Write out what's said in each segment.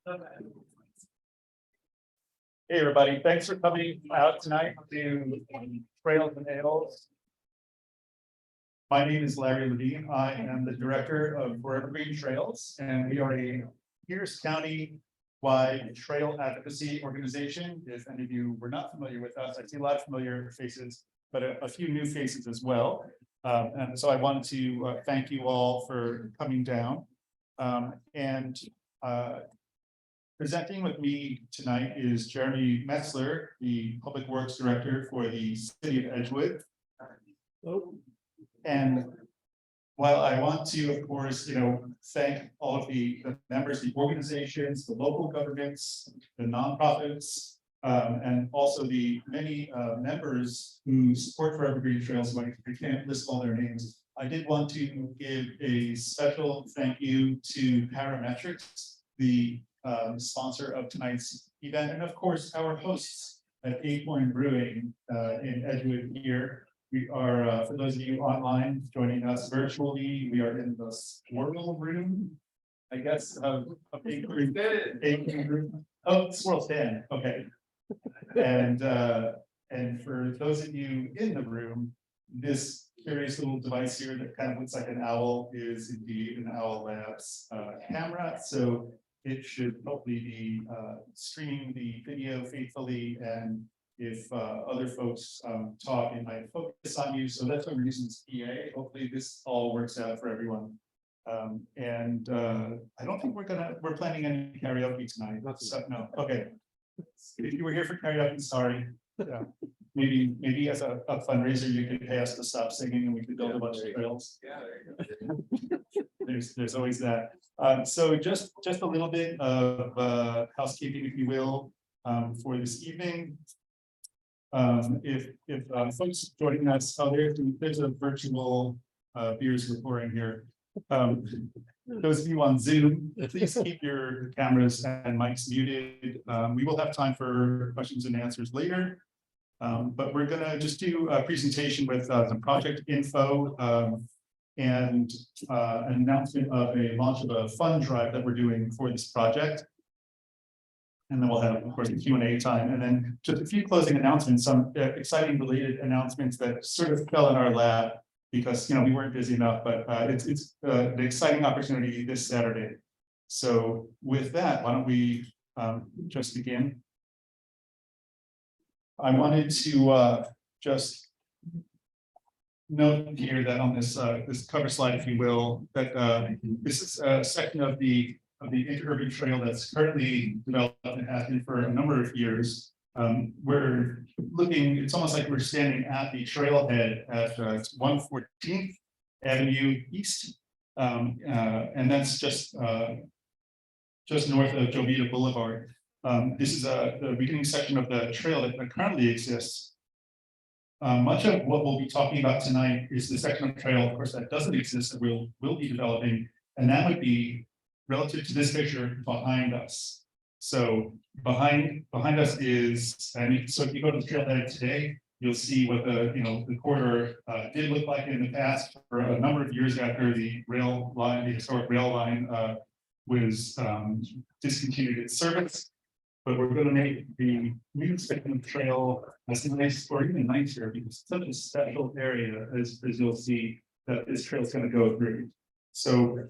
Hey, everybody. Thanks for coming out tonight to Trails and Ales. My name is Larry Levine. I am the director of Interurban Trails, and we are a Pierce County-wide trail advocacy organization. If any of you were not familiar with us, I see a lot of familiar faces, but a few new faces as well. And so I wanted to thank you all for coming down. Presenting with me tonight is Jeremy Metzler, the Public Works Director for the City of Edgewood. And while I want to, of course, thank all of the members, the organizations, the local governments, the nonprofits, and also the many members who support Forever Green Trails. I can't list all their names. I did want to give a special thank you to Parametrics, the sponsor of tonight's event, and of course our hosts at Acorn Brewing in Edgewood here. We are, for those of you online joining us virtually, we are in the swirl room, I guess, of Acorn Room. Oh, swirl stand, okay. And for those of you in the room, this curious little device here that kind of looks like an owl is indeed an Owl Labs camera. So it should hopefully be streaming the video faithfully, and if other folks talk, it might focus on you. So that's what we're using this PA. Hopefully this all works out for everyone. I don't think we're planning any karaoke tonight. No, okay. If you were here for karaoke, sorry. Yeah. Maybe as a fundraiser, you could pay us to stop singing and we could build a bunch of trails. Yeah, there you go. There's always that. So just a little bit of housekeeping, if you will, for this evening. If folks joining us, there's a virtual beers report in here. Those of you on Zoom, please keep your cameras and mics muted. We will have time for questions and answers later. But we're gonna just do a presentation with some project info and an announcement of a launch of a fund drive that we're doing for this project. And then we'll have, of course, the Q&A time, and then just a few closing announcements, some exciting related announcements that sort of fell in our lap because we weren't busy enough, but it's an exciting opportunity this Saturday. So with that, why don't we just begin? I wanted to just note here that on this this cover slide, if you will, that this is a section of the Interurban Trail that's currently developed and has been for a number of years. We're looking, it's almost like we're standing at the trailhead at 114th Avenue East, and that's just north of Jovita Boulevard. This is the beginning section of the trail that currently exists. Much of what we'll be talking about tonight is the section of trail, of course, that doesn't exist that we'll be developing, and that would be relative to this picture behind us. So behind us is, and so if you go to the trailhead today, you'll see what the corridor did look like in the past for a number of years after the historic rail line was discontinued its service. But we're going to make the new section of the trail as nice, or even nicer, because it's such a special area, as you'll see, that this trail is going to go through. So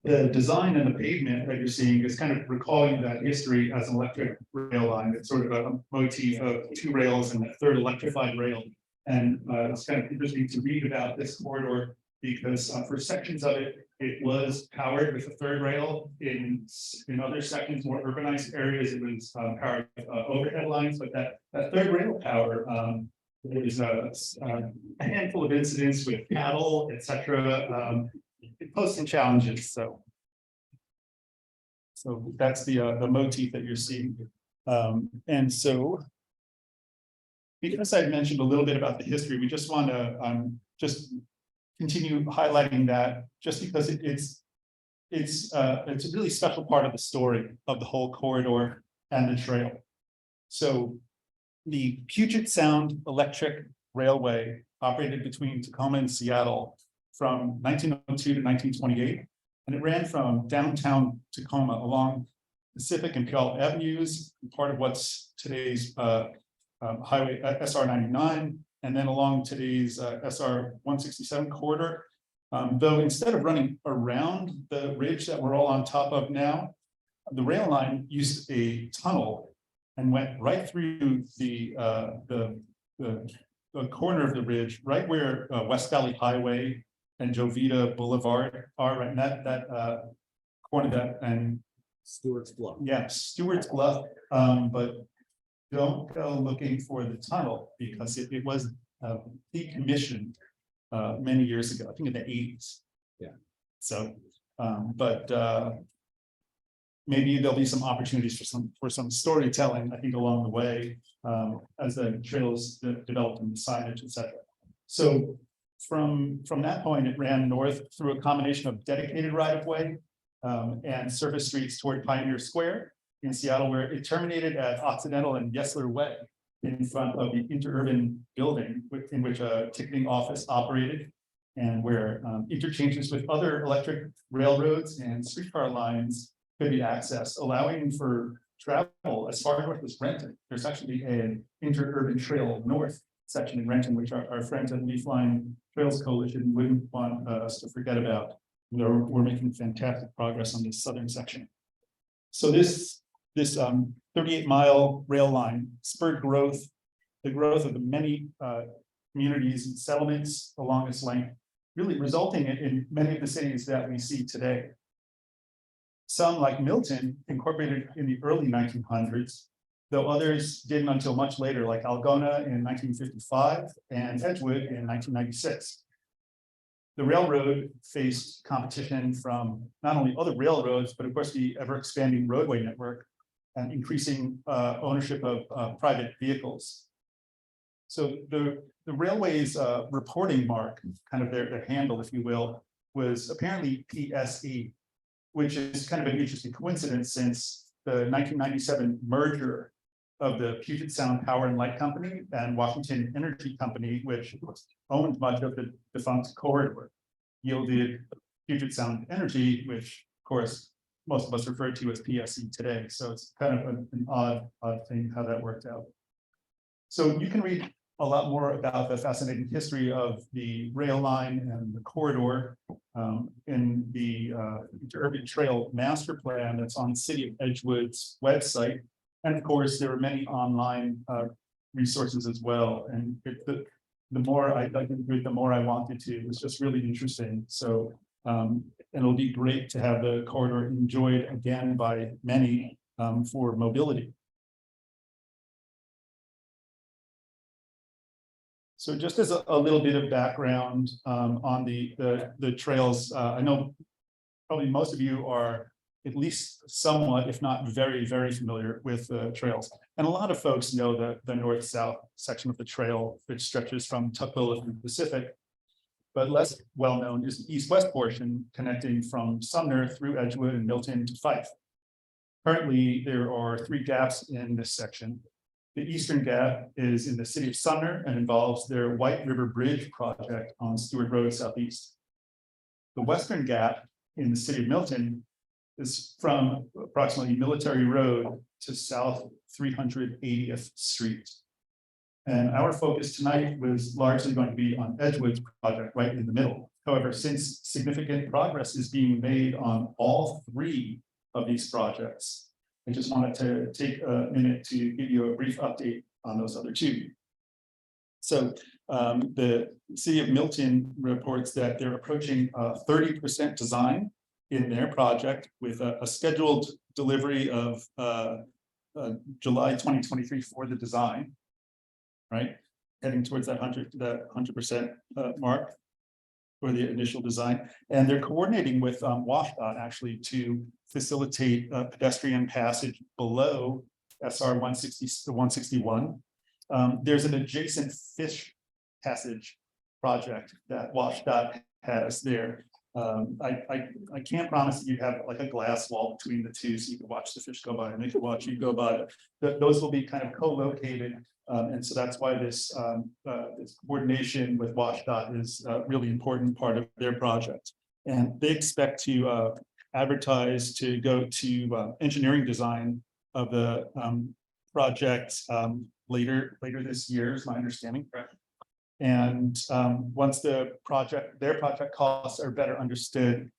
the design and the pavement that you're seeing is kind of recalling that history as an electric rail line. It's sort of a motif of two rails and a third electrified rail. And it's kind of interesting to read about this corridor because for sections of it, it was powered with a third rail. In other sections, more urbanized areas, it was powered with overhead lines, but that third rail power, there was a handful of incidents with cattle, etc. It posed some challenges, so that's the motif that you're seeing, and so because I mentioned a little bit about the history, we just want to just continue highlighting that, just because it's a really special part of the story of the whole corridor and the trail. So the Puget Sound Electric Railway operated between Tacoma and Seattle from 1902 to 1928, and it ran from downtown Tacoma along Pacific and Puyallup Avenues, part of what's today's highway SR 99, and then along today's SR 167 corridor. Though instead of running around the ridge that we're all on top of now, the rail line used a tunnel and went right through the corner of the ridge, right where West Valley Highway and Jovita Boulevard are, right in that corner of that, and Stewart's Bluff. yeah, Stewart's Bluff, but don't go looking for the tunnel because it was decommissioned many years ago, I think in the 80s. Yeah. So, maybe there'll be some opportunities for some storytelling, I think, along the way, as the trails developed and the signage, etc. So from that point, it ran north through a combination of dedicated right-of-way and surface streets toward Pioneer Square in Seattle, where it terminated at Occidental and Yesler Way in front of the Interurban building in which a ticketing office operated, and where interchanges with other electric railroads and streetcar lines could be accessed, allowing for travel as far north as Renton. There's actually an Interurban Trail North section in Renton, which our friends at Leaf Line Trails Coalition wouldn't want us to forget about. We're making fantastic progress on this southern section. So this 38-mile rail line spurred growth, the growth of the many communities and settlements along its length, really resulting in many of the cities that we see today. Some, like Milton, incorporated in the early 1900s, though others didn't until much later, like Algona in 1955 and Edgewood in 1996. The railroad faced competition from not only other railroads, but of course the ever-expanding roadway network and increasing ownership of private vehicles. So the railway's reporting mark, kind of their handle, if you will, was apparently PSE, which is kind of an interesting coincidence since the 1997 merger of the Puget Sound Power and Light Company and Washington Energy Company, which owned much of the defunct corridor, yielded Puget Sound Energy, which of course most of us refer to as PSE today. So it's kind of an odd thing how that worked out. So you can read a lot more about the fascinating history of the rail line and the corridor in the Interurban Trail master plan that's on City of Edgewood's website. And of course, there are many online resources as well. And the more I dug into it, the more I wanted to. It was just really interesting. So, and it'll be great to have the corridor enjoyed again by many for mobility. So just as a little bit of background on the trails, I know probably most of you are at least somewhat, if not very, very familiar with the trails. And a lot of folks know the north-south section of the trail, which stretches from Tacoma to the Pacific. But less well-known is the east-west portion connecting from Sumner through Edgewood and Milton to Fife. Currently, there are 3 gaps in this section. The eastern gap is in the city of Sumner and involves their White River Bridge project on Stewart Road Southeast. The western gap in the city of Milton is from approximately Military Road to South 380th Street. And our focus tonight was largely going to be on Edgewood's project right in the middle. However, since significant progress is being made on all 3 of these projects, I just wanted to take a minute to give you a brief update on those other 2. So the city of Milton reports that they're approaching 30% design in their project with a scheduled delivery of July 2023 for the design, right? Heading towards that 100% mark for the initial design. And they're coordinating with WashDOT actually to facilitate pedestrian passage below SR 161. There's an adjacent fish passage project that WashDOT has there. I can't promise that you have like a glass wall between the 2 so you can watch the fish go by and they can watch you go by. Those will be kind of co-located. And so that's why this coordination with WashDOT is a really important part of their project. And they expect to advertised to go to engineering design of the project later this year, is my understanding. And once their project costs are better understood,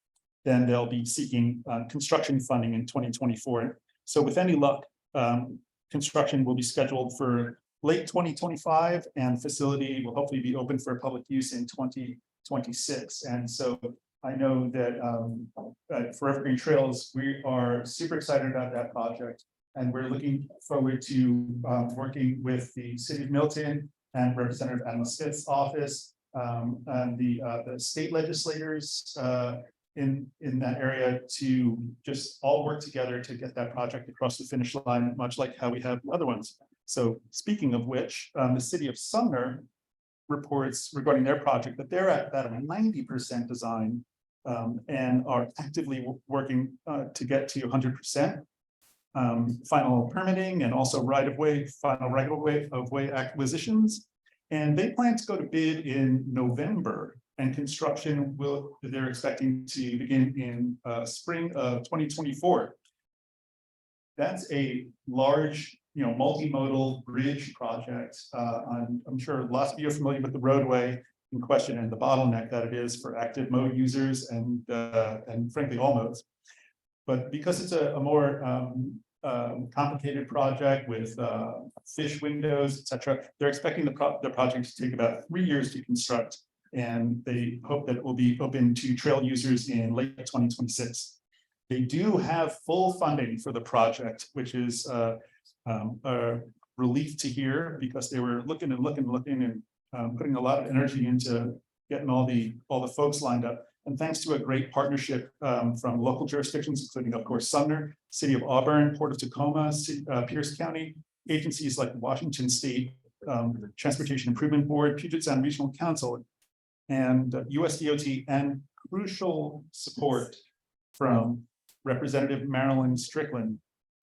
then they'll be seeking construction funding in 2024. So with any luck, construction will be scheduled for late 2025, and facility will hopefully be open for public use in 2026. And so I know that for Evergreen Trails, we are super excited about that project, and we're looking forward to working with the City of Milton and Representative Adam Smith's office and the state legislators in that area to just all work together to get that project across the finish line, much like how we have other ones. So speaking of which, the City of Sumner reports regarding their project that they're at about a 90% design and are actively working to get to 100%. Final permitting and also final right-of-way acquisitions. And they plan to go to bid in November, and construction they're expecting to begin in spring of 2024. That's a large, multimodal bridge project. I'm sure lots of you are familiar with the roadway in question and the bottleneck that it is for active mode users and frankly all modes. But because it's a more complicated project with fish windows, etc., they're expecting the project to take about 3 years to construct, and they hope that it will be open to trail users in late 2026. They do have full funding for the project, which is a relief to hear, because they were looking and putting a lot of energy into getting all the folks lined up. And thanks to a great partnership from local jurisdictions, including, of course, Sumner, City of Auburn, Port of Tacoma, Pierce County, agencies like Washington State Transportation Improvement Board, Puget Sound Regional Council, and USDOT, and crucial support from Representative Marilyn Strickland.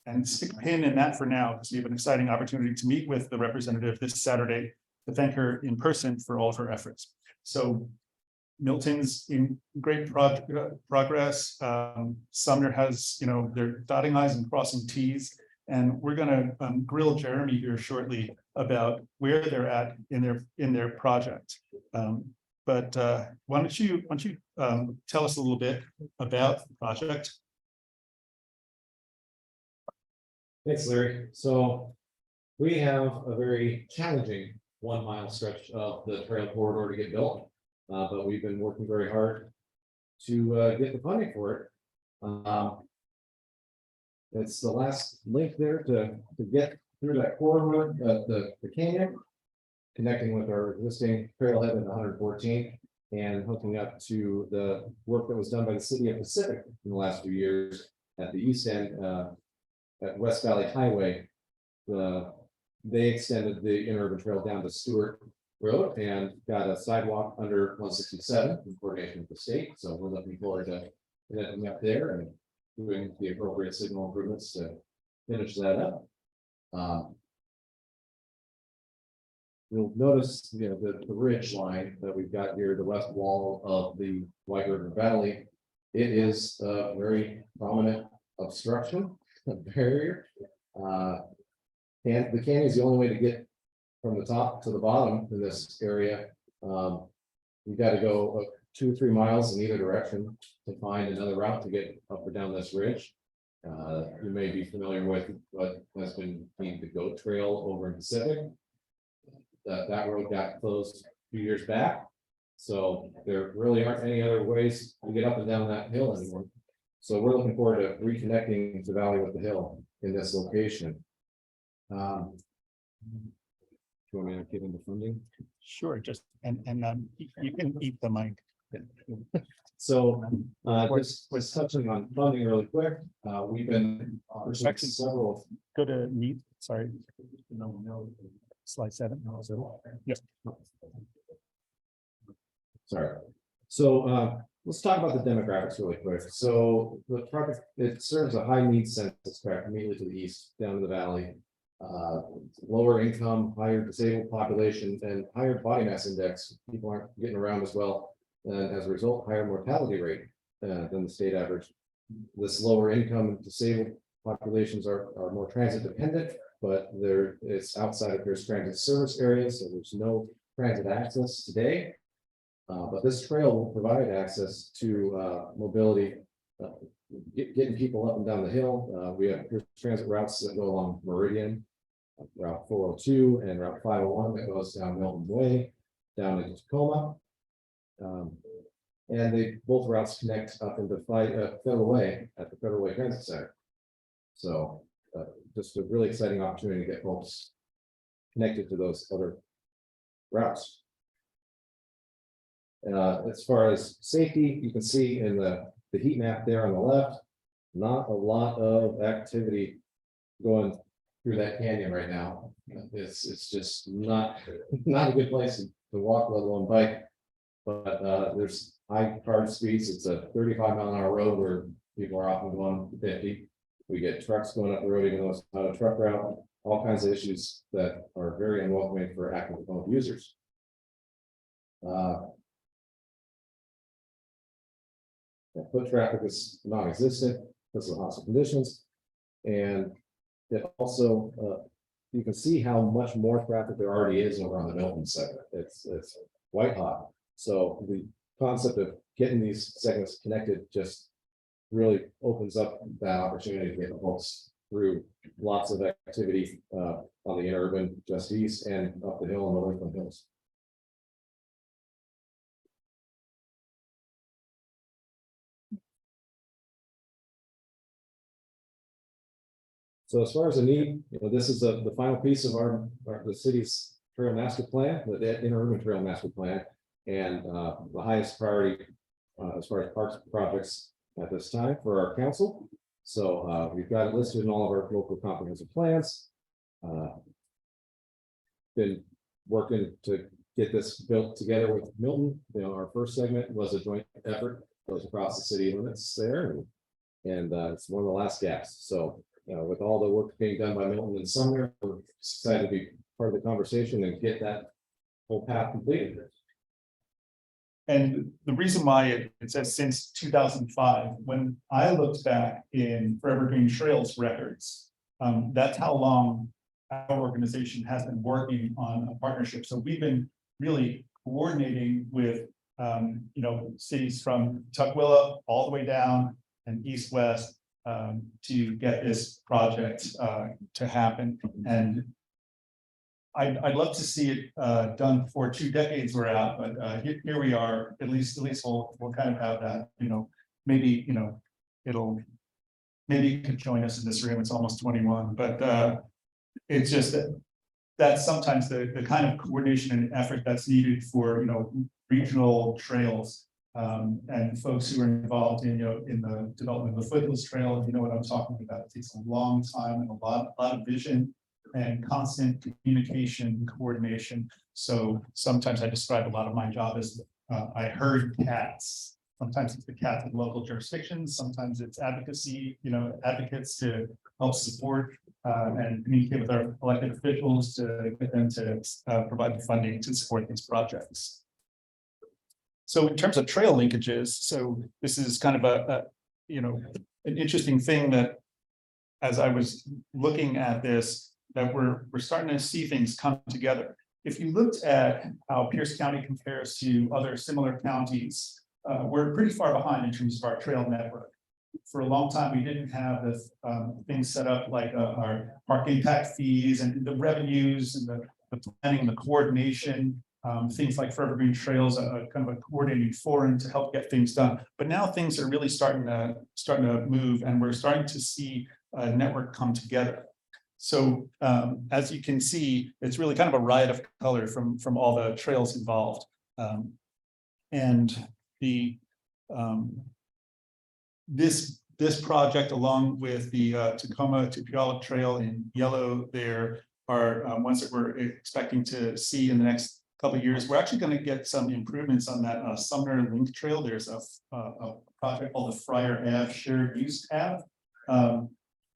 And stick a pin in that for now, because we have an exciting opportunity to meet with the representative this Saturday to thank her in person for all of her efforts. So Milton's in great progress. Sumner has, they're dotting I's and crossing T's, and we're going to grill Jeremy here shortly about where they're at in their project. But why don't you tell us a little bit about the project? Thanks, Larry. So we have a very challenging 1 mile stretch of the trail corridor to get built. But we've been working very hard to get the funding for it. It's the last link there to get through that corridor, the canyon, connecting with our existing trailhead at 114 and hooking up to the work that was done by the City of Pacific in the last few years at the east end at West Valley Highway. They extended the Interurban Trail down to Stewart Road and got a sidewalk under 167 in coordination with the state. So we're looking forward to getting up there and doing the appropriate signal improvements to finish that up. You'll notice, the ridge line that we've got here, the west wall of the White River Valley. It is a very prominent obstruction, a barrier. And the canyon is the only way to get from the top to the bottom in this area. You've got to go 2 or 3 miles in either direction to find another route to get up or down this ridge. You may be familiar with what has been named the Goat Trail over in Pacific. That road got closed a few years back. So there really aren't any other ways to get up and down that hill anymore. So we're looking forward to reconnecting the valley with the hill in this location. Do you want me to get into funding? Sure, just and you can eat the mic. So was touching on funding really quick. We've been pursuing several. Go to meet. Sorry. Slide 7. Yes. Sorry. So let's talk about the demographics really quick. So the project, it serves a high needs census tract immediately to the east, down in the valley. Lower income, higher disabled population, and higher body mass index. People aren't getting around as well, and as a result, higher mortality rate than the state average. this lower income disabled populations are more transit dependent, but it's outside of Pierce transit service area, so there's no transit access today. But this trail will provide access to mobility, getting people up and down the hill. We have Pierce transit routes that go along Meridian, Route 402 and Route 501 that goes down Milton Way, down into Tacoma. And both routes connect up into Federal Way at the Federal Way Transit Center. So just a really exciting opportunity to get folks connected to those other routes. As far as safety, you can see in the heat map there on the left, not a lot of activity going through that canyon right now. It's just not a good place to walk, let alone bike. But there's high car speeds. It's a 35-mile-an-hour road where people are often going 50. We get trucks going up the road, even though it's not a truck route. All kinds of issues that are very unwelcoming for active mode users. Foot traffic is non-existent because of the hostile conditions, and it also you can see how much more traffic there already is over on the Milton segment. It's white hot. So the concept of getting these segments connected just really opens up that opportunity to get folks through lots of activity on the interurban just east and up the hill and the Lakeland Hills. So as far as the need, this is the final piece of the city's trail master plan, the interurban trail master plan, and the highest priority as far as parks projects at this time for our council. So we've got it listed in all of our local comprehensive plans. Been working to get this built together with Milton. Our first segment was a joint effort, goes across the city limits there, and it's one of the last gaps. So with all the work being done by Milton and Sumner, we're excited to be part of the conversation and get that whole path completed. And the reason why it says since 2005, when I looked back in Forever Green Trails records, that's how long our organization has been working on a partnership. So we've been really coordinating with cities from Tukwila all the way down and east-west to get this project to happen. And I'd love to see it done before 2 decades were out, but here we are. At least we'll kind of have that. Maybe maybe you could join us in this room. It's almost 21, but it's just that's sometimes the kind of coordination and effort that's needed for regional trails. And folks who are involved in in the development of the Foothills Trail, you know what I'm talking about. It takes a long time and a lot of vision and constant communication, coordination. So sometimes I describe a lot of my job as I herd cats. Sometimes it's the cats of local jurisdictions. Sometimes it's advocacy, advocates to help support and communicate with our elected officials to get them to provide the funding to support these projects. So in terms of trail linkages, so this is kind of an interesting thing that as I was looking at this, that we're starting to see things come together. If you looked at how Pierce County compares to other similar counties, we're pretty far behind in terms of our trail network. For a long time, we didn't have this things set up like our park impact fees and the revenues and the planning and the coordination. Things like Forever Green Trails, kind of a coordinating forum to help get things done. But now things are really starting to move, and we're starting to see a network come together. So as you can see, it's really kind of a riot of color from all the trails involved. And this project, along with the Tacoma-Seattle Trail in yellow, there are ones that we're expecting to see in the next couple of years. We're actually going to get some improvements on that Sumner Link Trail. There's a project called the Friar Ave Shared Use Ave.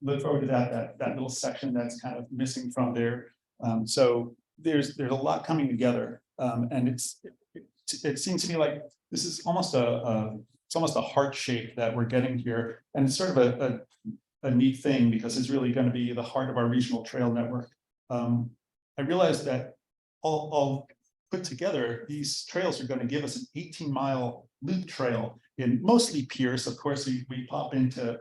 Look forward to that little section that's kind of missing from there. So there's a lot coming together, and it seems to me like this is almost a it's almost a heart shape that we're getting here. And it's sort of a neat thing because it's really going to be the heart of our regional trail network. I realized that all put together, these trails are going to give us an 18-mile loop trail in mostly Pierce. Of course, we pop into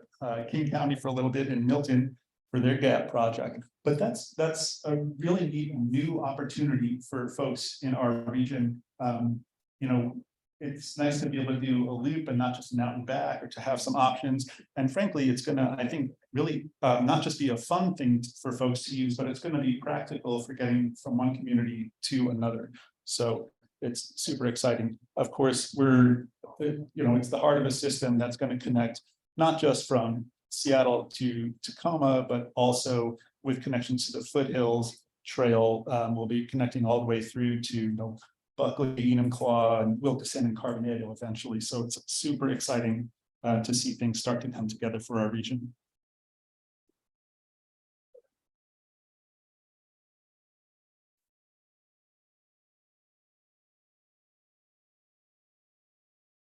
King County for a little bit in Milton for their GAP project. But that's a really neat new opportunity for folks in our region. You know, it's nice to be able to do a loop and not just an out and back, or to have some options. And frankly, it's gonna, I think, really not just be a fun thing for folks to use, but it's gonna be practical for getting from one community to another. So it's super exciting. Of course, it's the heart of a system that's going to connect not just from Seattle to Tacoma, but also with connections to the Foothills Trail. We'll be connecting all the way through to Buckley, Enumclaw, and Wilkeson and Carbonado eventually. So it's super exciting to see things start to come together for our region.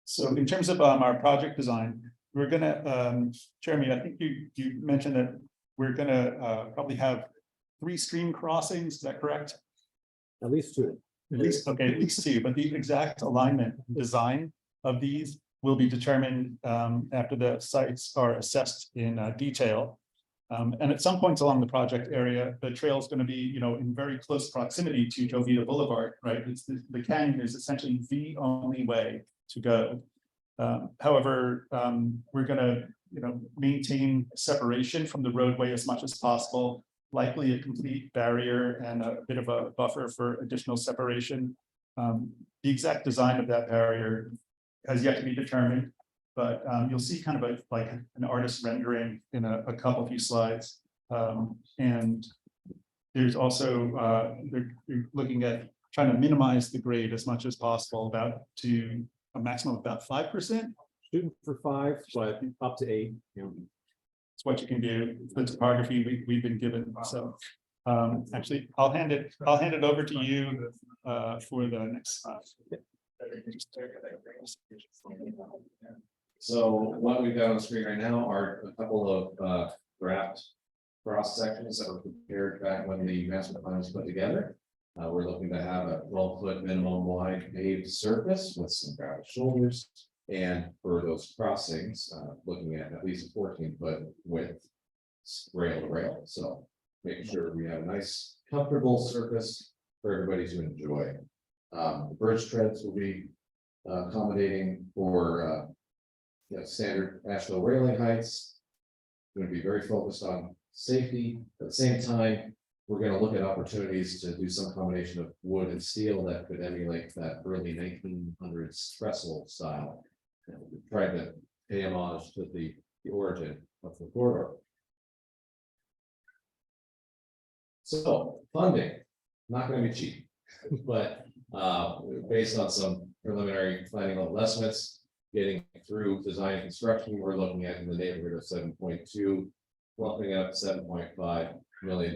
So in terms of our project design, we're gonna, Jeremy, I think you mentioned that we're gonna probably have 3 stream crossings. Is that correct? At least 2. At least 2. But the exact alignment design of these will be determined after the sites are assessed in detail. And at some points along the project area, the trail is going to be, in very close proximity to Jovita Boulevard, right? It's the canyon is essentially the only way to go. However, we're going to, maintain separation from the roadway as much as possible, likely a complete barrier and a bit of a buffer for additional separation. The exact design of that barrier has yet to be determined, but you'll see kind of like an artist rendering in a few slides. And there's also, they're looking at trying to minimize the grade as much as possible, to a maximum of about 5%. Shooting for 5, but up to 8. It's what you can do. The topography we've been given. So actually, I'll hand it over to you for the next slide. So what we've got on the screen right now are a couple of draft cross sections that were prepared back when the master plan was put together. We're looking to have a 12-foot minimum wide paved surface with some gravel shoulders. And for those crossings, looking at least a 14-foot width rail to rail. So making sure we have a nice, comfortable surface for everybody to enjoy. The bridge treads will be accommodating for standard national railing heights. Going to be very focused on safety. At the same time, we're going to look at opportunities to do some combination of wood and steel that could emulate that early 1900s trestle style. And we tried to pay homage to the origin of the corridor. So funding, not going to be cheap, but based on some preliminary planning level estimates, getting through design and construction, we're looking at in the neighborhood of 7.2, roughing up $7.5 million.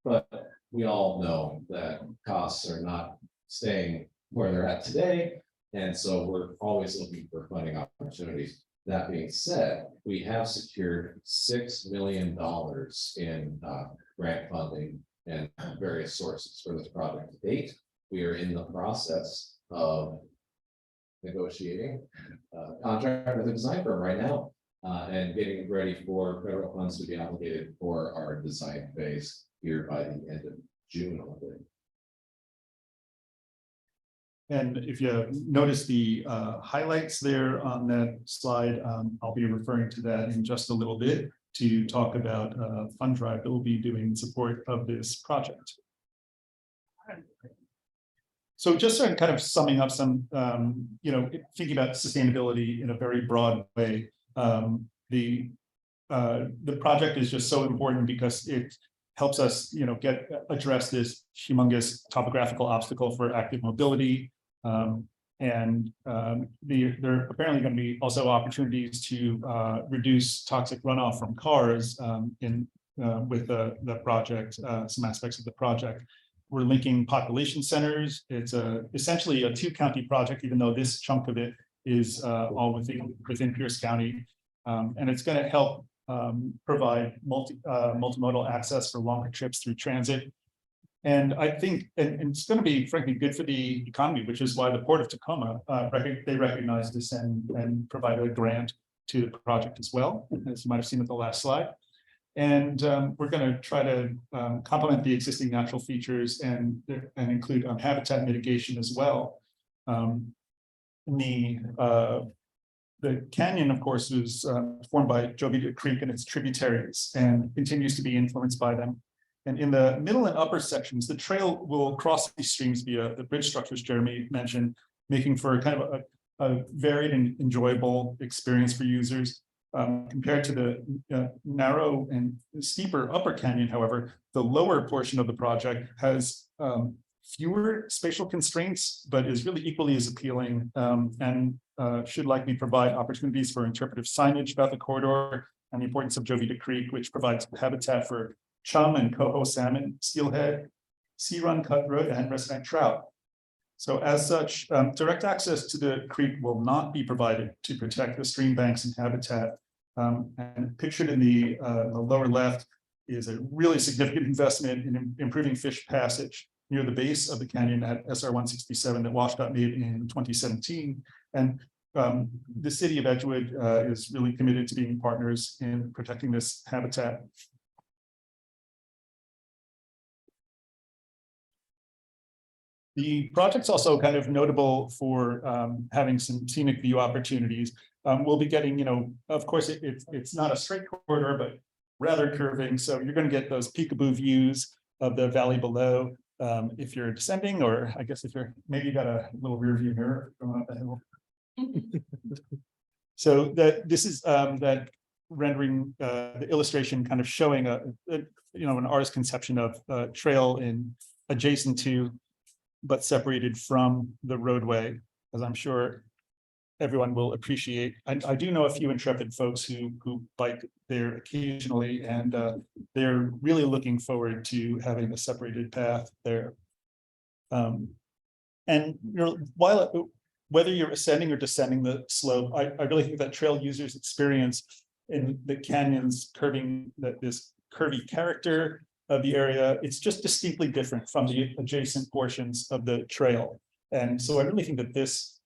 But we all know that costs are not staying where they're at today. And so we're always looking for funding opportunities. That being said, we have secured $6 million in grant funding and various sources for this project to date. We are in the process of negotiating a contract with a design firm right now and getting ready for federal funds to be allocated for our design phase here by the end of June. And if you notice the highlights there on that slide, I'll be referring to that in just a little bit to talk about a fund drive that we'll be doing in support of this project. So just sort of kind of summing up some, thinking about sustainability in a very broad way. The project is just so important because it helps us, address this humongous topographical obstacle for active mobility. There are apparently going to be also opportunities to reduce toxic runoff from cars with the project, some aspects of the project. We're linking population centers. It's essentially a 2-county project, even though this chunk of it is all within Pierce County. And it's going to help provide multimodal access for longer trips through transit. And I think, and it's going to be frankly good for the economy, which is why the Port of Tacoma, they recognized this and provided a grant to the project as well, as you might have seen at the last slide. And we're going to try to complement the existing natural features and include habitat mitigation as well. The canyon, of course, was formed by Jovita Creek and its tributaries and continues to be influenced by them. And in the middle and upper sections, the trail will cross these streams via the bridge structures Jeremy mentioned, making for kind of a varied and enjoyable experience for users. Compared to the narrow and steeper upper canyon, however, the lower portion of the project has fewer spatial constraints, but is really equally as appealing and should likely provide opportunities for interpretive signage about the corridor and the importance of Jovita Creek, which provides habitat for chum and coho salmon, steelhead, sea run cutthroat, and resident trout. So as such, direct access to the creek will not be provided to protect the stream banks and habitat. And pictured in the lower left is a really significant investment in improving fish passage near the base of the canyon at SR 167 that WashDOT made in 2017. And the City of Edgewood is really committed to being partners in protecting this habitat. The project's also kind of notable for having some scenic view opportunities. We'll be getting, of course, it's not a straight corridor, but rather curving. So you're going to get those peekaboo views of the valley below if you're descending, or I guess if maybe you got a little rear view mirror going up the hill. So this is that rendering the illustration kind of showing an artist's conception of a trail adjacent to but separated from the roadway, as I'm sure everyone will appreciate. I do know a few intrepid folks who bike there occasionally, and they're really looking forward to having a separated path there. And whether you're ascending or descending the slope, I really think that trail users experience in the canyons this curvy character of the area, it's just distinctly different from the adjacent portions of the trail. And so I really think that this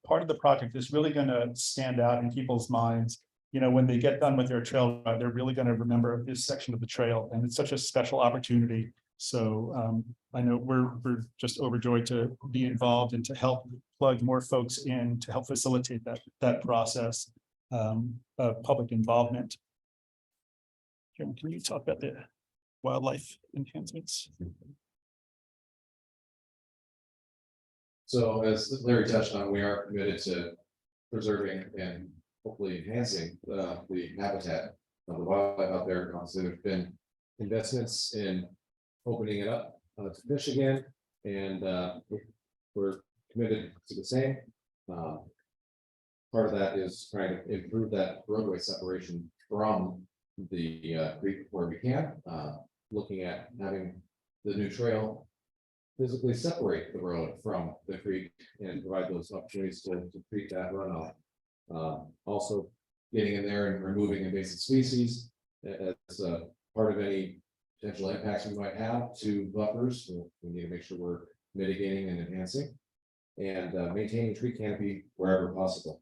part of the project is really going to stand out in people's minds. When they get done with their trail ride, they're really going to remember this section of the trail, and it's such a special opportunity. So I know we're just overjoyed to be involved and to help plug more folks in to help facilitate that process of public involvement. Karen, can you talk about the wildlife enhancements? So as Larry touched on, we are committed to preserving and hopefully enhancing the habitat of the wildlife out there. So there's been investments in opening it up to fish again, and we're committed to the same. Part of that is trying to improve that roadway separation from the creek where we can, looking at having the new trail physically separate the road from the creek and provide those opportunities to treat that runoff. Also getting in there and removing invasive species as part of any potential impacts we might have to buffers. So we need to make sure we're mitigating and enhancing, and maintaining tree canopy wherever possible.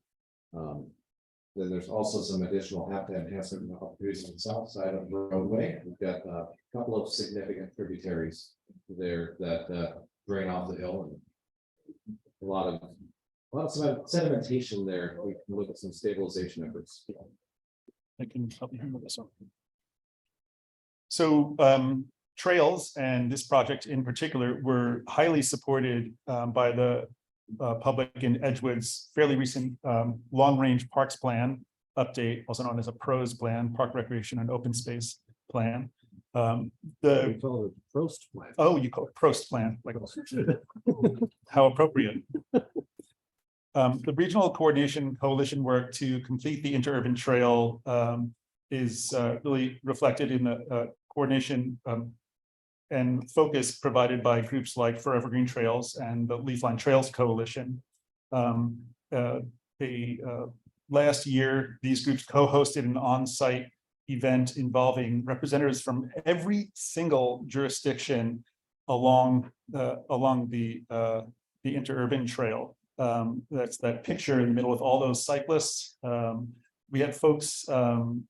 Then there's also some additional habitat enhancement opportunities on the south side of the roadway. We've got a couple of significant tributaries there that drain off the hill, and a lot of sedimentation there. We can look at some stabilization efforts. I can help you with this one. So trails and this project in particular were highly supported by the public in Edgewood's fairly recent long-range parks plan update, also known as a PROS plan, Park Recreation and Open Space Plan. We call it Prost plan. Oh, you call it Prost plan, like how appropriate. The Regional Coordination Coalition work to complete the Interurban Trail is really reflected in the coordination and focus provided by groups like Forever Green Trails and the Leafline Trails Coalition. Um, last year, these groups co-hosted an on-site event involving representatives from every single jurisdiction along the Interurban Trail. That's that picture in the middle with all those cyclists. We had folks,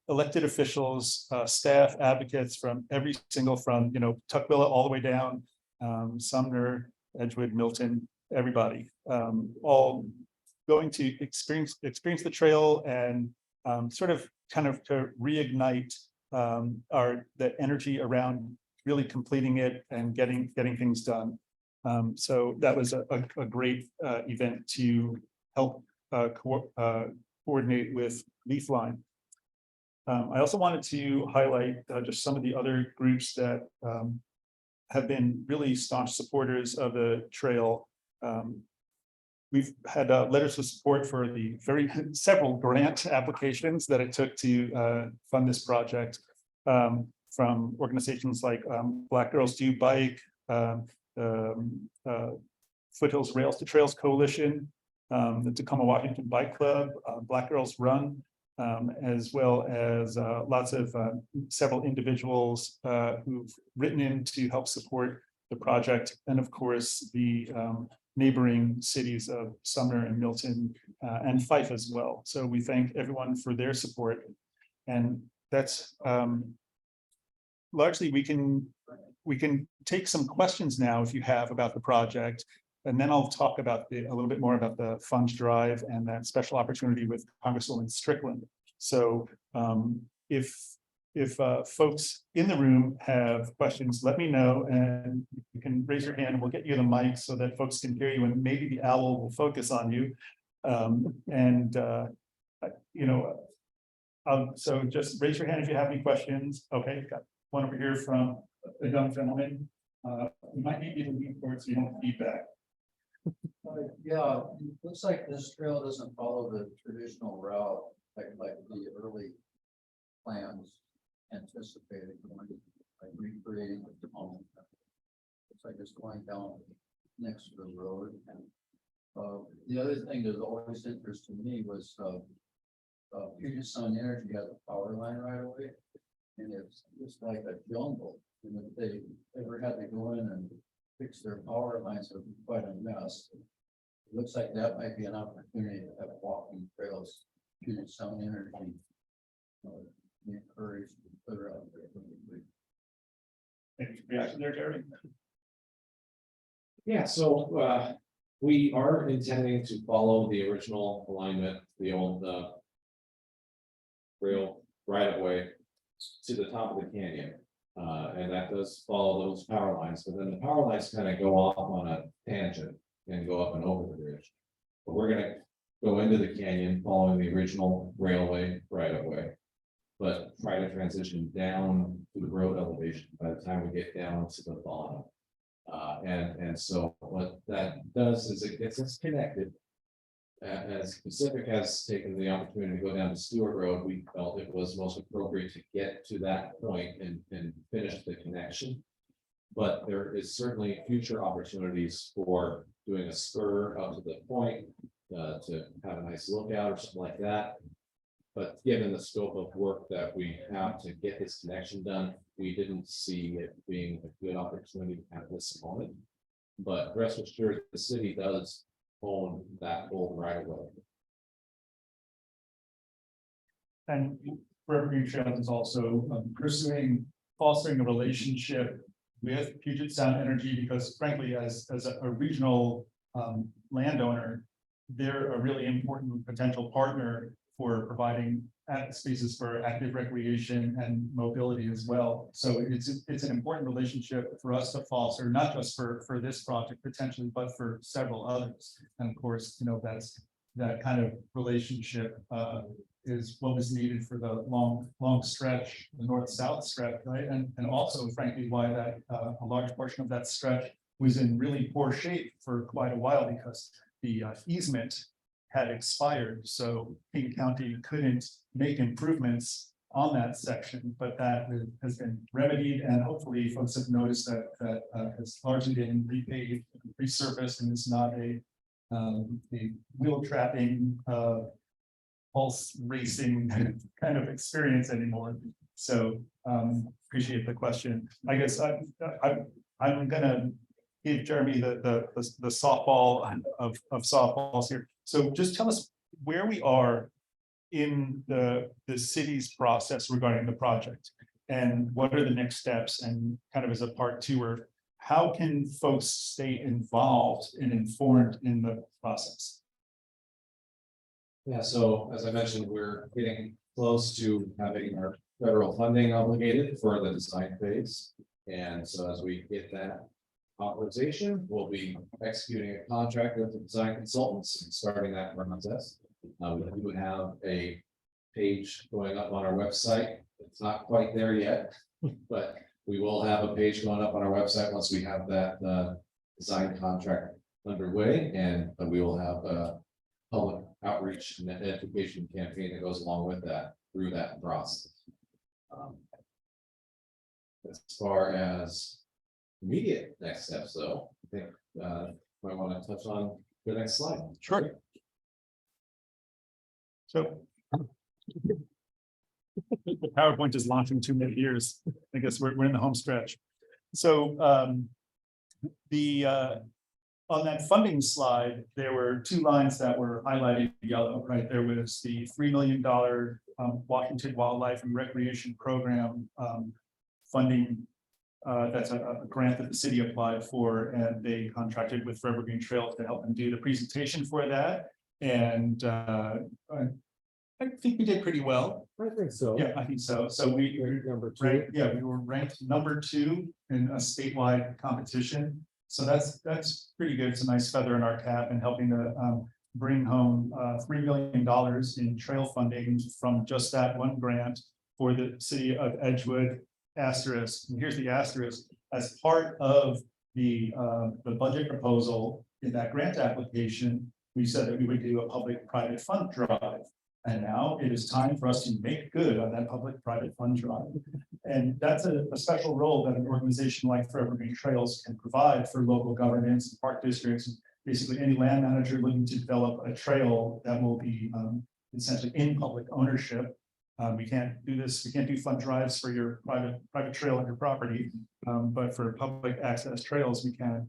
elected officials, staff, advocates from every single, from Tukwila all the way down, Sumner, Edgewood, Milton, everybody, all going to experience the trail and sort of kind of to reignite the energy around really completing it and getting things done. So that was a great event to help coordinate with Leafline. I also wanted to highlight just some of the other groups that have been really staunch supporters of the trail. We've had letters of support for the several grant applications that it took to fund this project, from organizations like Black Girls Do Bike, Foothills Rails to Trails Coalition, the Tacoma Washington Bike Club, Black Girls Run, as well as lots of several individuals who've written in to help support the project, and of course the neighboring cities of Sumner and Milton and Fife as well. So we thank everyone for their support, and that's largely we can take some questions now if you have about the project, and then I'll talk about a little bit more about the funds drive and that special opportunity with Congresswoman Strickland. So if folks in the room have questions, let me know, and you can raise your hand and we'll get you the mic so that folks can hear you, and maybe the owl will focus on you. So just raise your hand if you have any questions. Okay, got one over here from a young gentleman. We might need you to lean forward so you don't feedback. Yeah, it looks like this trail doesn't follow the traditional route like the early plans anticipated, like recreating the tunnel. Looks like it's going down next to the road. The other thing that always interested me was Puget Sound Energy has a power line right away, and it's like a jungle. And if they ever had to go in and fix their power lines, it would be quite a mess. It looks like that might be an opportunity to have walking trails. Puget Sound Energy encouraged to put her out there. Any reaction there, Jerry? Yeah, so we are intending to follow the original alignment, the old rail right of way to the top of the canyon. And that does follow those power lines, but then the power lines kind of go off on a tangent and go up and over the bridge. But we're going to go into the canyon following the original railway right of way, but try to transition down to the road elevation by the time we get down to the bottom. And so what that does is it gets us connected. As Pacific has taken the opportunity to go down to Stewart Road, we felt it was most appropriate to get to that point and finish the connection. But there is certainly future opportunities for doing a spur up to the point to have a nice lookout or something like that. But given the scope of work that we have to get this connection done, we didn't see it being a good opportunity at this moment. But rest assured, the city does own that whole right away. And Forever Green Trails is also fostering a relationship with Puget Sound Energy, because frankly, as a regional landowner, they're a really important potential partner for providing spaces for active recreation and mobility as well. So it's an important relationship for us to foster, not just for this project potentially, but for several others. And of course, that's that kind of relationship is what was needed for the long stretch, the north-south stretch, right? And also, frankly, why that a large portion of that stretch was in really poor shape for quite a while, because the easement had expired. So King County couldn't make improvements on that section, but that has been remedied, and hopefully folks have noticed that has largely been repaved, resurfaced, and it's not a the wheel trapping, pulse racing kind of experience anymore. So appreciate the question. I guess I'm gonna give Jeremy the softball of softballs here. So just tell us where we are in the city's process regarding the project, and what are the next steps, and kind of as a part two, or how can folks stay involved and informed in the process? Yeah, so as I mentioned, we're getting close to having our federal funding obligated for the design phase. And so as we get that authorization, we'll be executing a contract with the design consultants and starting that process. We do have a page going up on our website. It's not quite there yet, but we will have a page going up on our website once we have that design contract underway, and we will have a public outreach and education campaign that goes along with that through that process. As far as immediate next steps, though, I think I want to touch on the next slide. Sure. So the PowerPoint is launching too many years. I guess we're in the home stretch. So on that funding slide, there were two lines that were highlighted yellow, right? There was the $3 million Washington Wildlife and Recreation Program funding. That's a grant that the city applied for, and they contracted with Forever Green Trail to help them do the presentation for that. And I think we did pretty well. I think so. Yeah, I think so. So we Number ranked, yeah, we were ranked number 2 in a statewide competition. So that's pretty good. It's a nice feather in our cap, and helping to bring home $3 million in trail funding from just that one grant for the city of Edgewood. Asterisk, and here's the asterisk, as part of the budget proposal in that grant application, we said that we would do a public-private fund drive. And now it is time for us to make good on that public-private fund drive. And that's a special role that an organization like Forever Green Trails can provide for local governments and park districts, and basically any land manager looking to develop a trail that will be essentially in public ownership. We can't do this. We can't do fund drives for your private trail on your property, but for public access trails we can.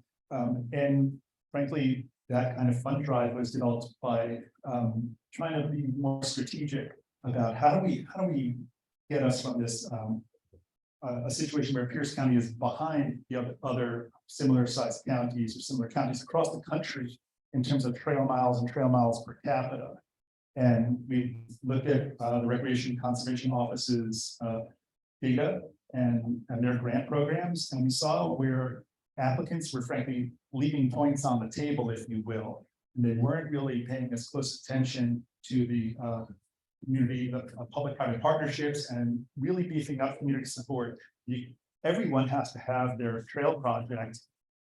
And frankly, that kind of fund drive was developed by trying to be more strategic about how do we get us from this a situation where Pierce County is behind the other similar sized counties or similar counties across the country in terms of trail miles and trail miles per capita. And we looked at the Recreation Conservation Office's data and their grant programs, and we saw where applicants were frankly leaving points on the table, if you will. And they weren't really paying as close attention to the community, the public-private partnerships, and really beefing up community support. Everyone has to have their trail project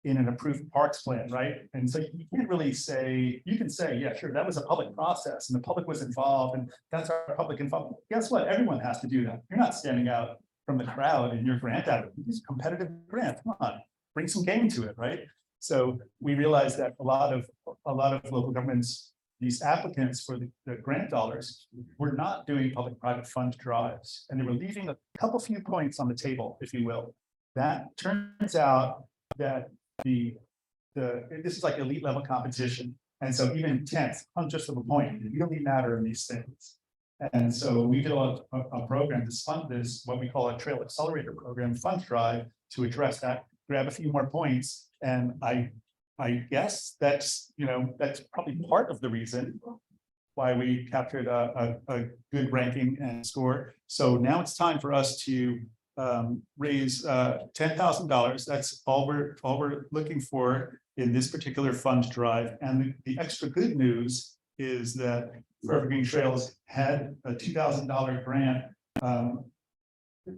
in an approved parks plan, right? And so you can't really say, you can say, yeah, sure, that was a public process and the public was involved and that's our public involvement. Guess what? Everyone has to do that. You're not standing out from the crowd in your grant out. It's a competitive grant. Come on, bring some game to it, right? So we realized that a lot of local governments, these applicants for the grant dollars, were not doing public-private fund drives, and they were leaving a few points on the table, if you will. That turns out that this is like elite level competition, and so even tenths, hundredths of a point, really matter in these things. And so we developed a program to fund this, what we call a Trail Accelerator Program fund drive, to address that, grab a few more points. And I guess that's probably part of the reason why we captured a good ranking and score. So now it's time for us to raise $10,000. That's all we're looking for in this particular fund drive. And the extra good news is that Forever Green Trails had a $2,000 grant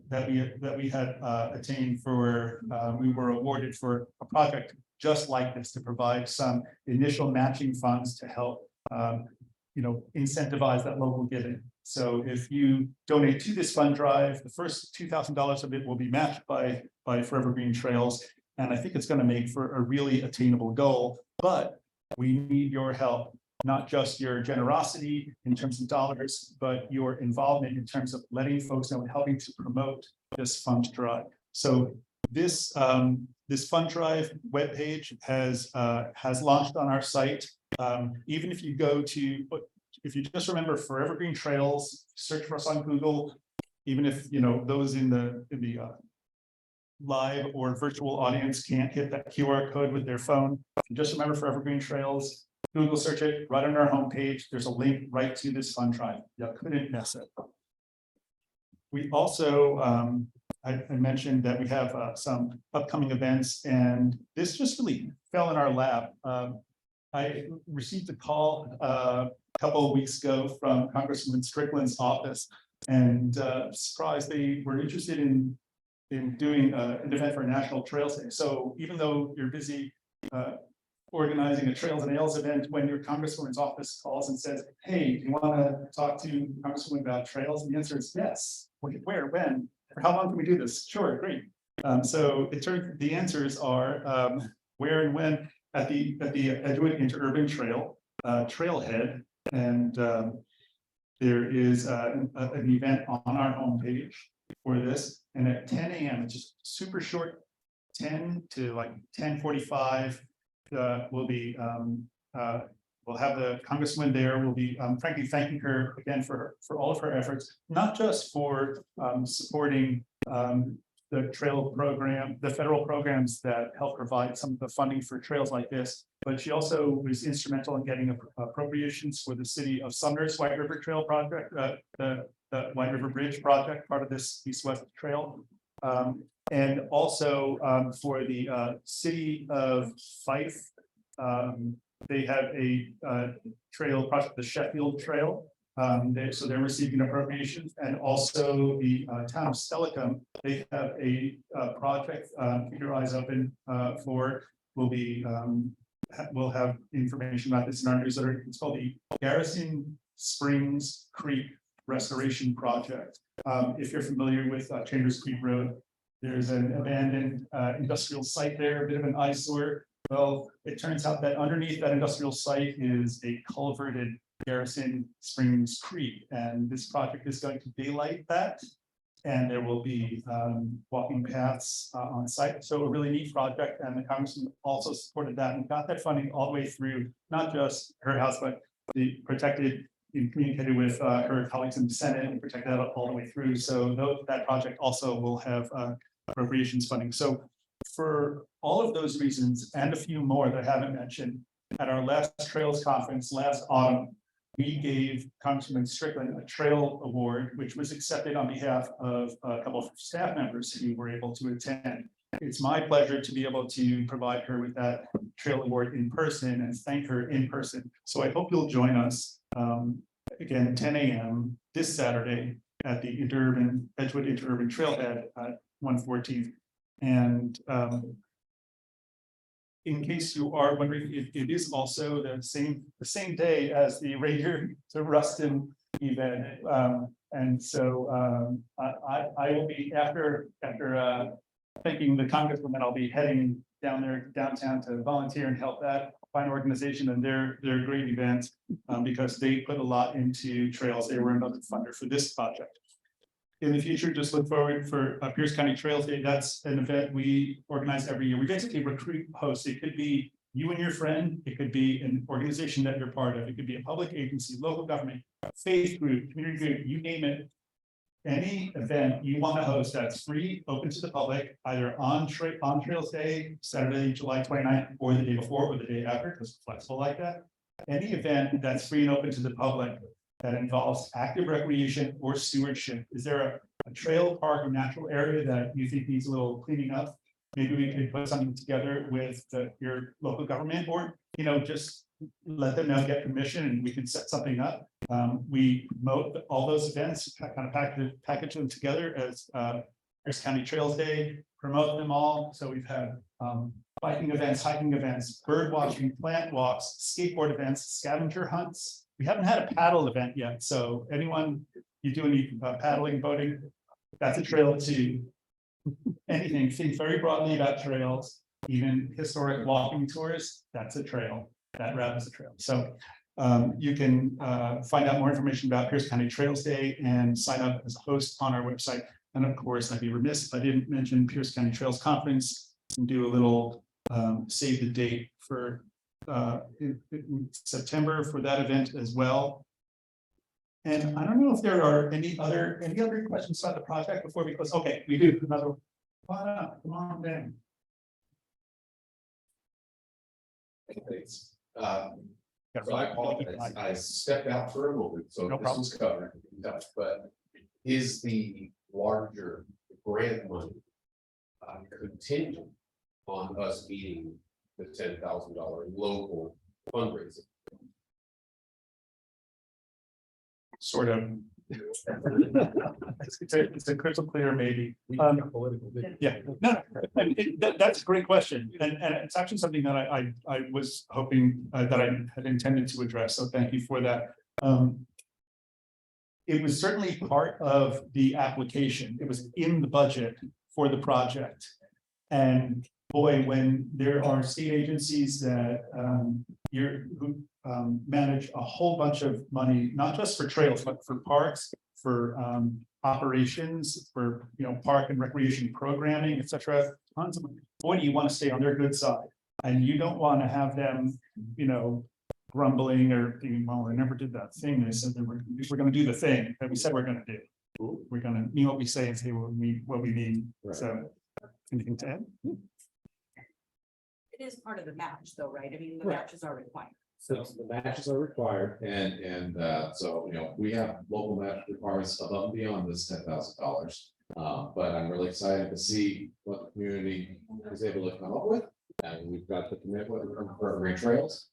that we had attained for. We were awarded for a project just like this to provide some initial matching funds to help incentivize that local giving. So if you donate to this fund drive, the first $2,000 of it will be matched by Forever Green Trails. And I think it's going to make for a really attainable goal. But we need your help, not just your generosity in terms of dollars, but your involvement in terms of letting folks know and helping to promote this fund drive. So this fund drive webpage has launched on our site. Even if you go to, if you just remember Forever Green Trails, search for us on Google, even if those in the live or virtual audience can't hit that QR code with their phone, just remember Forever Green Trails, Google search it, right on our homepage. There's a link right to this fund drive. You couldn't miss it. We also, I mentioned that we have some upcoming events, and this just really fell in our lap. I received a call a couple of weeks ago from Congressman Strickland's office, and surprised they were interested in doing an event for National Trails Day. So even though you're busy organizing a Trails and Ales event, when your congresswoman's office calls and says, hey, do you want to talk to Congresswoman about trails? And the answer is yes. Where, when, for how long can we do this? Sure, great. So it turns, the answers are where and when at the Edgewood Interurban Trail, Trailhead, and there is an event on our homepage for this, and at 10 a.m. it's just super short, 10 to like 10:45. We'll be we'll have the congresswoman there. We'll be frankly thanking her again for all of her efforts, not just for supporting the trail program, the federal programs that help provide some of the funding for trails like this, but she also was instrumental in getting appropriations for the city of Sumner's White River Trail project, the White River Bridge project, part of this east-west trail. And also for the city of Fife, they have a trail project, the Sheffield Trail. So they're receiving appropriations, and also the town of Stellicum, they have a project, keep your eyes open for, we'll have information about this in our newsletter. It's called the Garrison Springs Creek Restoration Project. If you're familiar with Chambers Creek Road, there's an abandoned industrial site there, a bit of an eyesore. Well, it turns out that underneath that industrial site is a culverted Garrison Springs Creek, and this project is going to daylight that, and there will be walking paths on site. So a really neat project, and the congressman also supported that and got that funding all the way through, not just her house, but the protected, communicated with her colleagues in the Senate and protect that all the way through. So that project also will have appropriations funding. So for all of those reasons and a few more that I haven't mentioned, at our last Trails Conference last autumn, we gave Congressman Strickland a trail award, which was accepted on behalf of a couple of staff members who were able to attend. It's my pleasure to be able to provide her with that trail award in person and thank her in person. So I hope you'll join us again, 10 a.m. this Saturday at the Edgewood Interurban Trailhead at 114th. And in case you are wondering, it is also the same day as the Ranger to Ruston event. And so I will be after thanking the congresswoman, I'll be heading down there downtown to volunteer and help that fine organization, and they're great events because they put a lot into trails. They were another funder for this project. In the future, just look forward for Pierce County Trails Day. That's an event we organize every year. We basically recruit hosts. It could be you and your friend. It could be an organization that you're part of. It could be a public agency, local government, faith group, community group, you name it. Any event you want to host that's free, open to the public, either on Trails Day, Saturday, July 29th, or the day before, or the day after, because it's flexible like that. Any event that's free and open to the public that involves active recreation or stewardship. Is there a trail, park, or natural area that you think needs a little cleaning up? Maybe we could put something together with your local government, or just let them know, get permission, and we can set something up. We promote all those events, kind of package them together as Pierce County Trails Day, promote them all. So we've had biking events, hiking events, bird watching, plant walks, skateboard events, scavenger hunts. We haven't had a paddle event yet. So anyone, you do any paddling, boating, that's a trail too. Anything, think very broadly about trails, even historic walking tours, that's a trail. that route as a trail. So you can find out more information about Pierce County Trails Day and sign up as a host on our website. And of course, I'd be remiss if I didn't mention Pierce County Trails Conference and do a little save the date for in September for that event as well. And I don't know if there are any other questions about the project before we close. Okay, we do another. Come on down. Thanks. So I apologize. I stepped out for a moment, so No this problem. was covered. But is the larger grant money contingent on us meeting the $10,000 local fundraising? Sort of. It's a crystal clear, maybe. Yeah, no, that's a great question, and it's actually something that I was hoping that I had intended to address. So thank you for that. It was certainly part of the application. It was in the budget for the project, and boy, when there are state agencies that who manage a whole bunch of money, not just for trails, but for parks, for operations, for park and recreation programming, etc. Tons of money. Boy, do you want to stay on their good side, and you don't want to have them, grumbling or thinking, well, I never did that thing. They said that we're going to do the thing that we said we're going to do. We're going to mean what we say and say what we mean. Right. So, anything to add? It is part of the match though, right? I mean, the Right. matches are required. So the matches are required, and so we have local match requirements above and beyond this $10,000. But I'm really excited to see what the community is able to come up with, and we've got the commitment from Interurban Trails.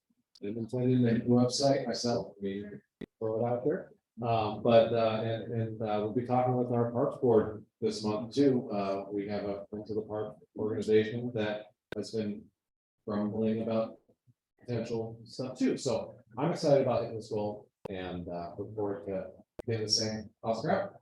I've been putting in the website myself, throw it out there. We'll be talking with our Parks Board this month too. We have a Friends of the Park organization that has been grumbling about potential stuff too. So I'm excited about hitting this goal and look forward to getting the same Oscar.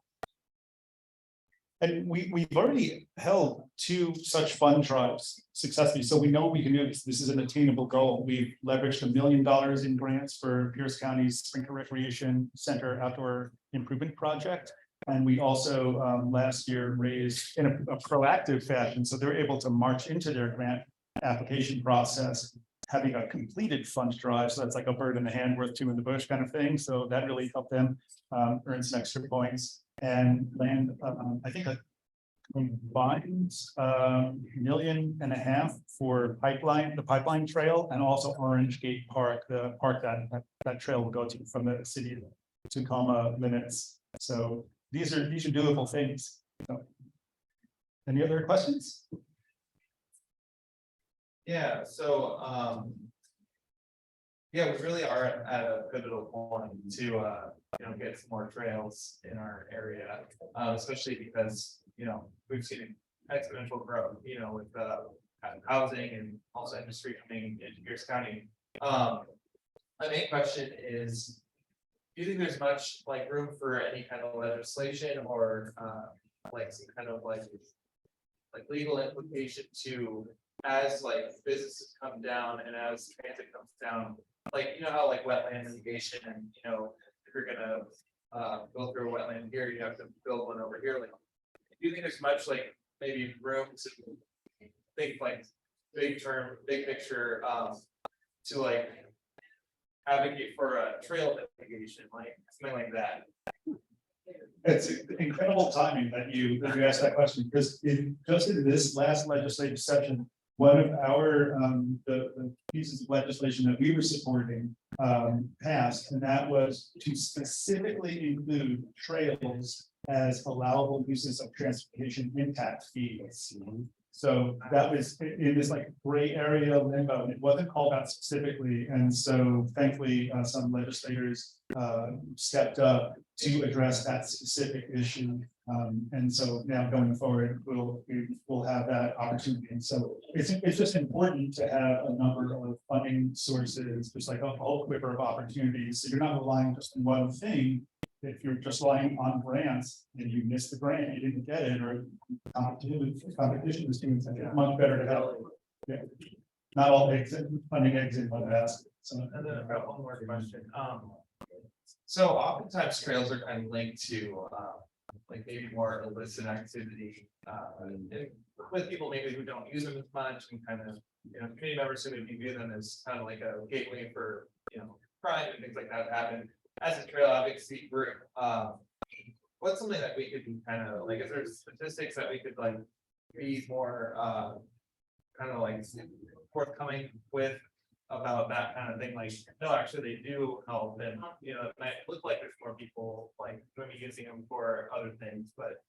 And we've already held 2 such fund drives successfully, so we know we can do this. This is an attainable goal. We've leveraged $1 million in grants for Pierce County's Sprinkler Recreation Center Outdoor Improvement Project. And we also last year raised in a proactive fashion, so they're able to march into their grant application process, having a completed fund drive. So that's like a bird in the hand worth 2 in the bush kind of thing. So that really helped them earn some extra points. And land, I think a combined $1.5 million for the pipeline trail, and also Orange Gate Park, the park that trail will go to from the city of Tacoma limits. So these are doable things. So, any other questions? Yeah, so yeah, we really are at a pivotal point to get some more trails in our area, especially because we've seen exponential growth, with housing and also industry coming into Pierce County. My main question is, do you think there's much room for any kind of legislation or some kind of legal implication to, as businesses come down and as transit comes down, how wetland mitigation, and if you're gonna go through a wetland here, you have to build one over here. Do you think there's much maybe room to think big picture to advocate for a trail mitigation, something like that? It's incredible timing that you asked that question, because just in this last legislative session, one of our the pieces of legislation that we were supporting passed, and that was to specifically include trails as allowable uses of transportation impact fees. So that was in this gray area limbo, and it wasn't called out specifically. And so thankfully, some legislators stepped up to address that specific issue. And so now going forward, we'll have that opportunity. And so it's just important to have a number of funding sources, just like a whole quiver of opportunities. So you're not relying just on one thing. If you're just relying on grants and you miss the grant, you didn't get it, or competition is doing something much better to help. Yeah. Not all funding eggs in one basket. So, And then I've got one more question. So oftentimes trails are kind of linked to, like maybe more illicit activity, and with people maybe who don't use them as much and kind of, community members who maybe view them as kind of like a gateway for, crime and things like that happen. As a trail advocacy group, what's something that we could be kind of like, is there statistics that we could like be more, kind of like forthcoming with about that kind of thing, like, no, actually they do help, and it might look like there's more people like maybe using them for other things, but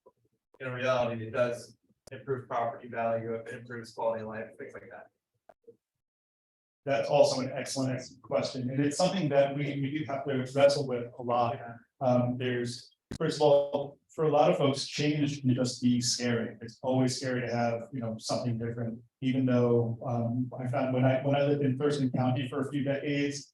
in reality, it does improve property value, it improves quality of life, things like that. that's also an excellent question, and it's something that we do have to wrestle with a lot. There's, first of all, for a lot of folks, change can just be scary. It's always scary to have, something different, even though I found when I lived in Thurston County for a few decades,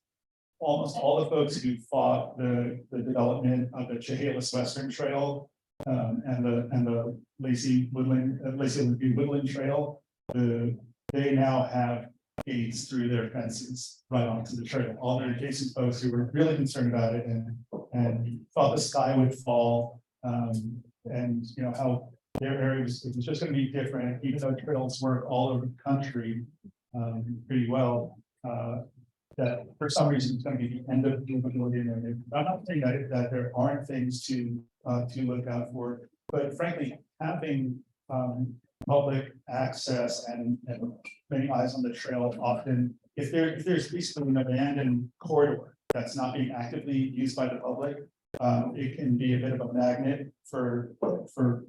almost all the folks who fought the development of the Chehalis Western Trail and the Lacey Woodland Trail, they now have gates through their fences right onto the trail. All their adjacent folks who were really concerned about it and thought the sky would fall, and how their area was just going to be different, even though trails work all over the country pretty well. That for some reason it's going to be the end of livability in there. I'm not saying that there aren't things to look out for, but frankly, having public access and many eyes on the trail often, if there's basically an abandoned corridor that's not being actively used by the public, it can be a bit of a magnet for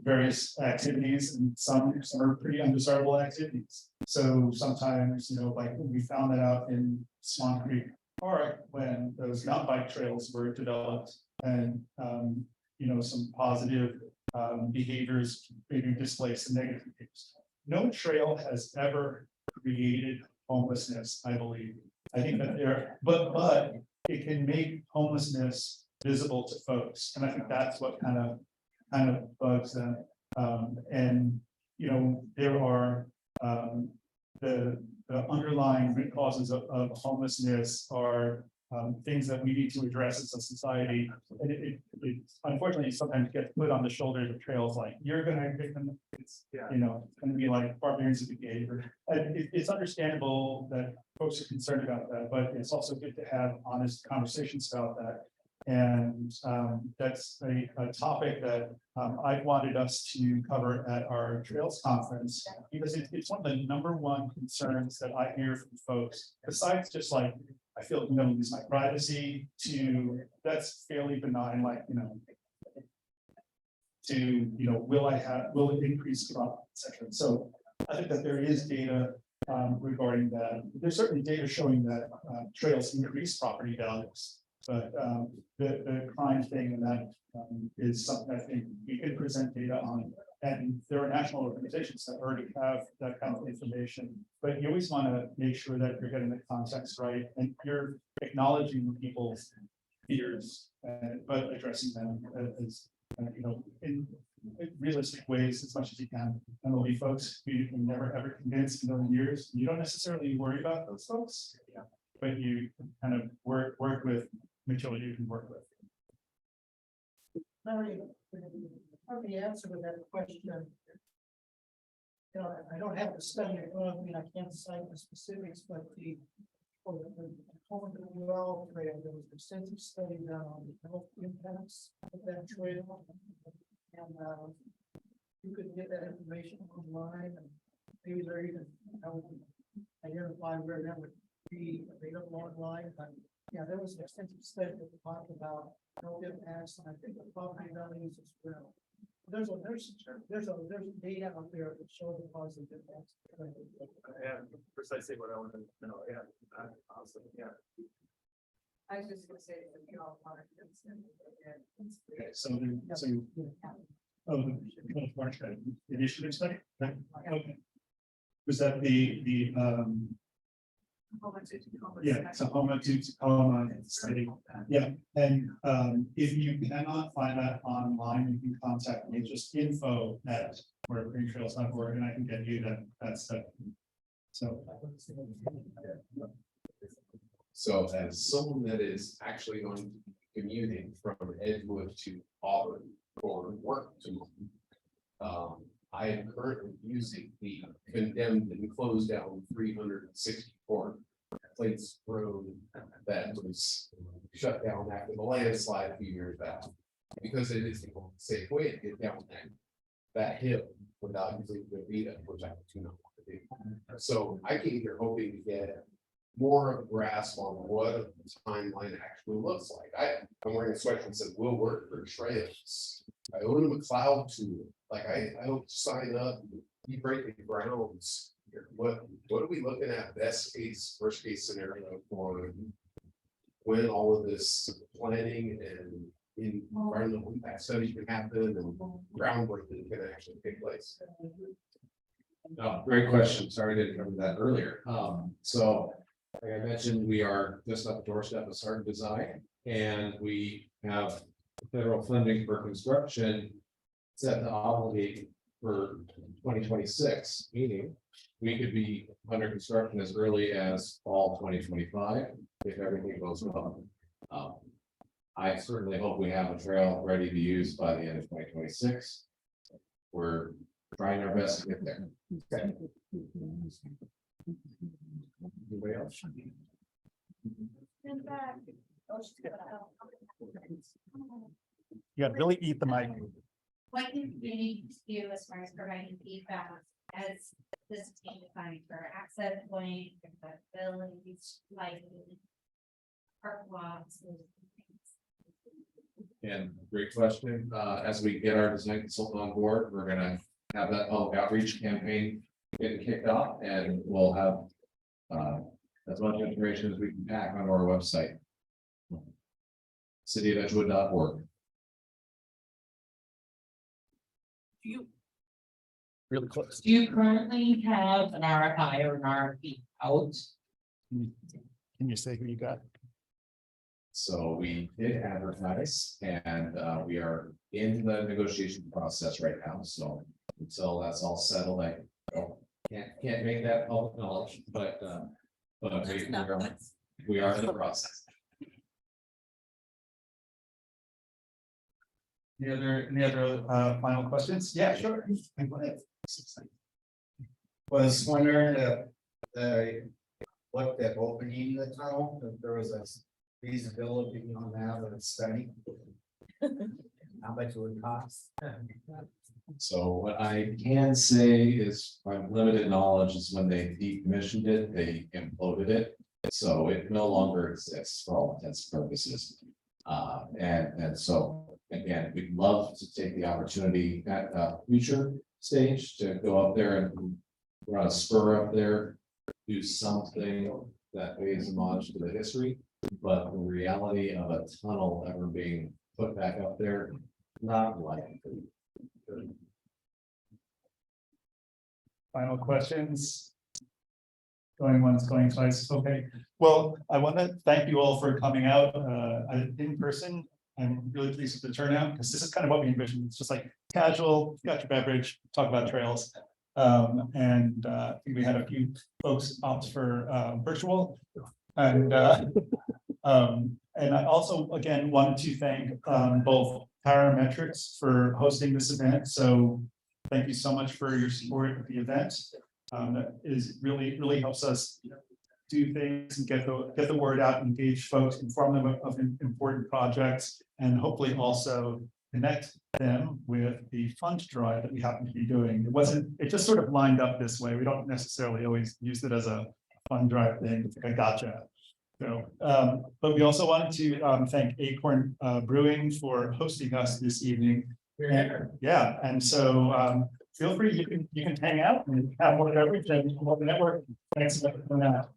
various activities, and some are pretty undesirable activities. So sometimes, like we found that out in Swan Creek Park when those mountain bike trails were developed, and some positive behaviors being displaced and negative behaviors. No trail has ever created homelessness, I believe. I think that but it can make homelessness visible to folks, and I think that's what kind of bugs them. And there are the underlying root causes of homelessness are things that we need to address as a society. And it unfortunately sometimes gets put on the shoulders of trails, like you're going to victim. It's it's going to be like barbarians of the gate. And it's understandable that folks are concerned about that, but it's also good to have honest conversations about that. And that's a topic that I wanted us to cover at our Trails Conference, because it's one of the #1 concerns that I hear from folks, besides just like, I feel I'm going to lose my privacy, to that's fairly benign, like, will it increase crime, etc. So I think that there is data regarding that. There's certainly data showing that trails increase property values. But the crime thing, and that is something I think we could present data on, and there are national organizations that already have that kind of information. But you always want to make sure that you're getting the context right, and you're acknowledging people's fears, but addressing them as in realistic ways as much as you can. And there'll be folks who you can never ever convince in a million years. You don't necessarily worry about those folks, but you kind of work with material you can work with. Larry, the answer to that question. I don't have the study in front of me, and I can't cite the specifics, but the Tacoma-Seattle trail, there was an extensive study done on the health impacts of that trail. And you could get that information online, and maybe there even identify where that would be available online. But yeah, there was an extensive study that talked about health impacts, and I think the property values as well. There's data out there that shows the positive impacts. Yeah, precisely what I wanted to know. Yeah, awesome. Yeah. I was just gonna say, Okay, the March initiative study. Okay. Was that the Tacoma to Tacoma study? Yeah, and if you cannot find that online, you can contact me, just info@greentrails.org, and I can get you that stuff. So So as someone that is actually going to be commuting from Edgewood to Auburn for work tomorrow. I am currently using the condemned and closed down 364 Plates Road that was shut down after the landslide a few years back. Because it is the only safe way to get down that hill without using the Vita, which I do not want to do. So I came here hoping to get more of a grasp on what the timeline actually looks like. I'm wearing a sweater that says will work for trails. I own a McLeod tool. Like I hope to sign up, keep breaking grounds. What are we looking at? Best case, worst case scenario for when all of this planning and environmental impact studies can happen and groundbreaking can actually take place? Great question. Sorry I didn't cover that earlier. So like I mentioned, we are just at the doorstep of starting design, and we have federal funding for construction set to obligate for 2026, meaning we could be under construction as early as fall 2025 if everything goes well. I certainly hope we have a trail ready to use by the end of 2026. We're trying our best to get there. Anybody else? You gotta really eat the mic. What can community do as far as providing feedback as this is being defined for access point, accessibility, lighting, park walks? And great question. As we get our design consultant on board, we're gonna have that public outreach campaign getting kicked off, and we'll have as much information as we can pack on our website. cityofedgewood.org. Really close. Do you currently have an RFI or an RFP out? Can you say who you got? So we did advertise, and we are in the negotiation process right now. So until that's all settled, I can't make that public knowledge, but we are in the process. Any other final questions? Yeah, sure. Was wondering if looked at opening the tunnel, if there was a feasibility on that or a study. How much it would cost? So what I can say is my limited knowledge is when they decommissioned it, they imploded it. So it no longer exists for all intents and purposes. And so again, we'd love to take the opportunity at a future stage to go up there and run a spur up there, do something that pays homage to the history. But the reality of a tunnel ever being put back up there, not likely. Final questions? Going once, going twice. Okay. Well, I want to thank you all for coming out in person. I'm really pleased with the turnout because this is kind of what we envisioned. It's just like casual, got your beverage, talk about trails. And I think we had a few folks opt for virtual. And I also, again, wanted to thank both Parametrics for hosting this event. So thank you so much for your support of the event. That is really helps us do things and get the word out, engage folks, inform them of important projects, and hopefully also connect them with the fund drive that we happen to be doing. It just sort of lined up this way. We don't necessarily always use it as a fund drive thing. It's like a gotcha. So, but we also wanted to thank Acorn Brewing for hosting us this evening. Yeah, and so feel free, you can hang out and have more beverage and more network. Thanks for coming out.